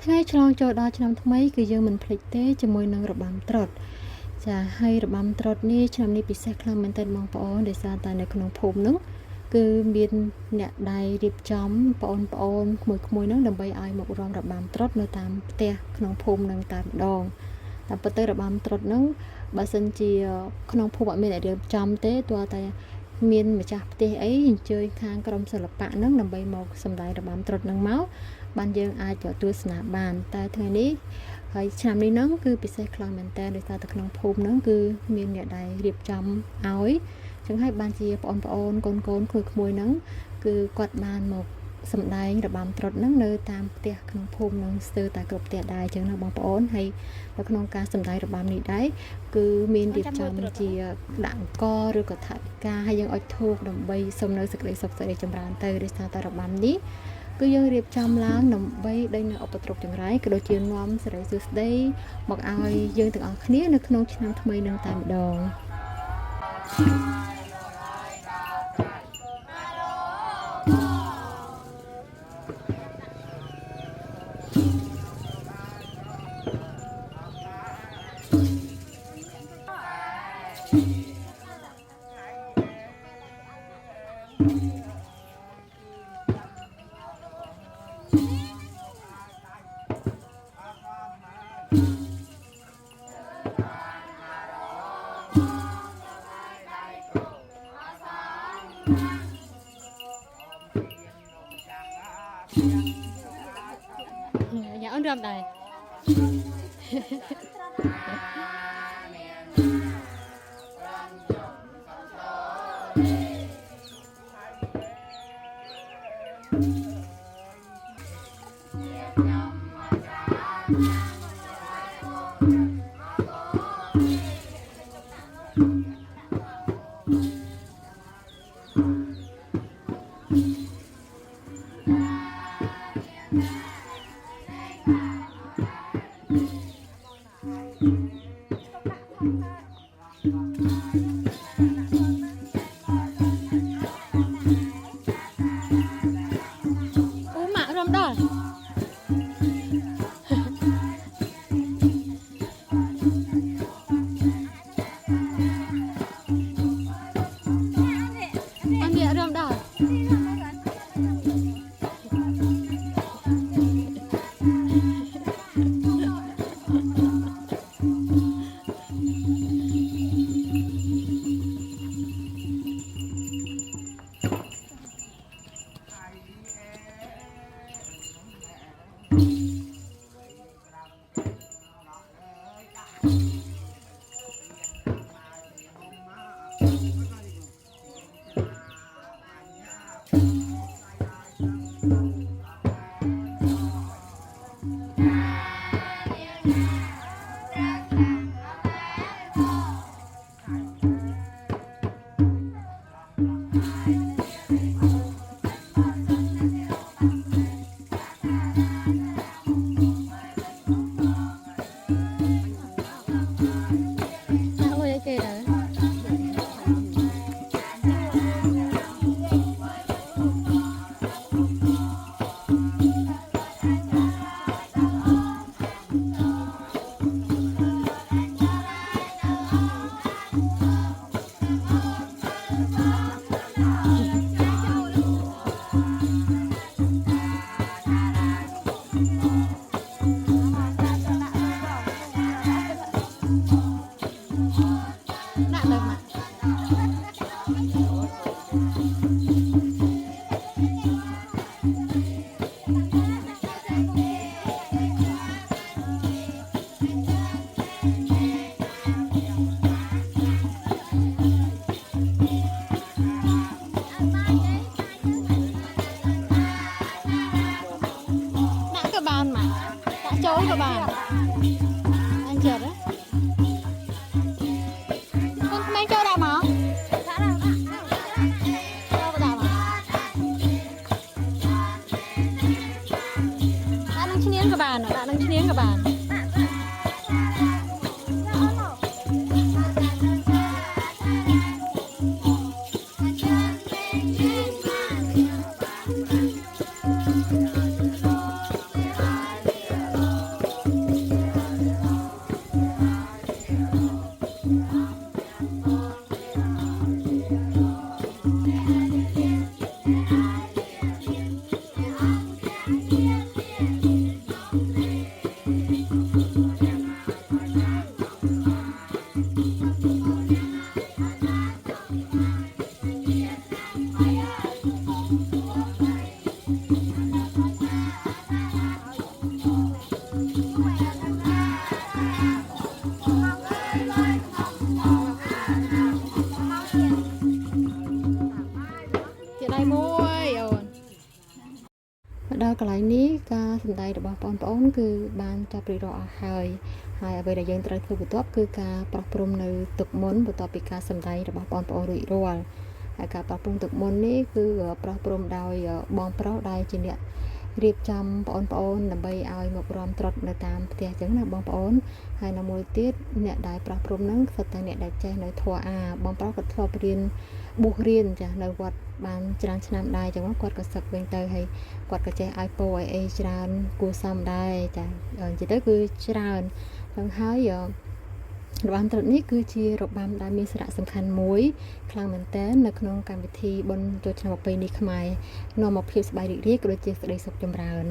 ថ្ងៃឆ្លងចូលដល់ឆ្នាំថ្មីគឺយើងមិនភ្លេចទេជាមួយនឹងរបាំត្រុដិចាហើយរបាំត្រុដិនេះឆ្នាំនេះពិសេសខ្លាំងមែនទែនបងប្អូនដោយសារតែនៅក្នុងភូមិនោះគឺមានអ្នកដែលរៀបចំបងប្អូនក្មួយៗហ្នឹងដើម្បីឲ្យមករំរបាំត្រុដិនៅតាមផ្ទះក្នុងភូមិនឹងតែម្ដងតាមពិតទៅរបាំត្រុដិហ្នឹងបើសិនជាក្នុងភូមិអត់មានអ្នករៀបចំទេទោះតែមានម្ចាស់ផ្ទះអីអញ្ជើញខាងក្រុមសិល្បៈហ្នឹងដើម្បីមកសម្ដែងរបាំត្រុដិហ្នឹងមកបានយើងអាចទៅទស្សនាបានតែថ្ងៃនេះហើយឆ្នាំនេះហ្នឹងគឺពិសេសខ្លាំងមែនតើដោយសារតែក្នុងភូមិហ្នឹងគឺមានអ្នកដែលរៀបចំឲ្យចឹងហើយបានជាបងប្អូនកូនក្មួយៗហ្នឹងគឺគាត់បានមកសម្ដែងរបាំត្រុដិហ្នឹងនៅតាមផ្ទះក្នុងភូមិហ្នឹងស្ទើរតែគ្រប់ផ្ទះដែរចឹងណាបងប្អូនហើយនៅក្នុងការសម្ដែងរបាំនេះដែរគឺមានរៀបចំជាដាក់អង្គឬក៏ថវិកាហើយយើងអុជធូបដើម្បីសុំនៅសេចក្តីសុខសេរីចម្រើនទៅដោយសារតែរបាំនេះគឺយើងរៀបចំឡើងដើម្បីដេញនៅឧបទ្រពចង្រៃក៏ដូចជានាំសេរីសួស្តីមកឲ្យយើងទាំងអស់គ្នានៅក្នុងឆ្នាំថ្មីនឹងតែម្ដងdạ ơn rầm đây mak rom dah ambil rom dah nak dah mak nak ke ban mak takចូលke ban anjir á con mấy châu đào mà đâu có đào mà đã nâng chín yến các bạn đã nâng chín yến các bạn របស់បងប្អូនគឺបានចាប់រៀបរាប់អស់ហើយអ្វីដែលយើងត្រូវធ្វើបន្ទាប់គឺការប្រោះព្រំនៅទឹកមុនបន្ទាប់ពីការសម្ដែងរបស់បងប្អូនរួចរាល់ហើយការប្រោះព្រំទឹកមុននេះគឺប្រោះព្រំដោយបងប្រុសដែលជាអ្នករៀបចំបងប្អូនដើម្បីឲ្យមករំត្រុតនៅតាមផ្ទះអញ្ចឹងណាបងប្អូនហើយនៅមួយទៀតអ្នកដែលប្រោះព្រំហ្នឹងគឺតែអ្នកដែលចេះនៅធម៌អាបងប្រុសគាត់ធ្លាប់រៀនបួសរៀនចានៅវត្តបានច្រើនឆ្នាំដែរអញ្ចឹងគាត់ក៏សឹកវិញទៅហើយគាត់ក៏ចេះឲ្យពោឲ្យអីច្រើនគួរសមដែរចានិយាយទៅគឺច្រើនហ្នឹងហើយរបាំត្រុដិនេះគឺជារបាំដែលមានសារៈសំខាន់មួយខ្លាំងមែនទែននៅក្នុងកម្មវិធីបុណ្យចូលឆ្នាំប្រពៃណីខ្មែរនាំមកភាពសប្បាយរីករាយក៏ដូចជាសេចក្តីសុខចម្រើន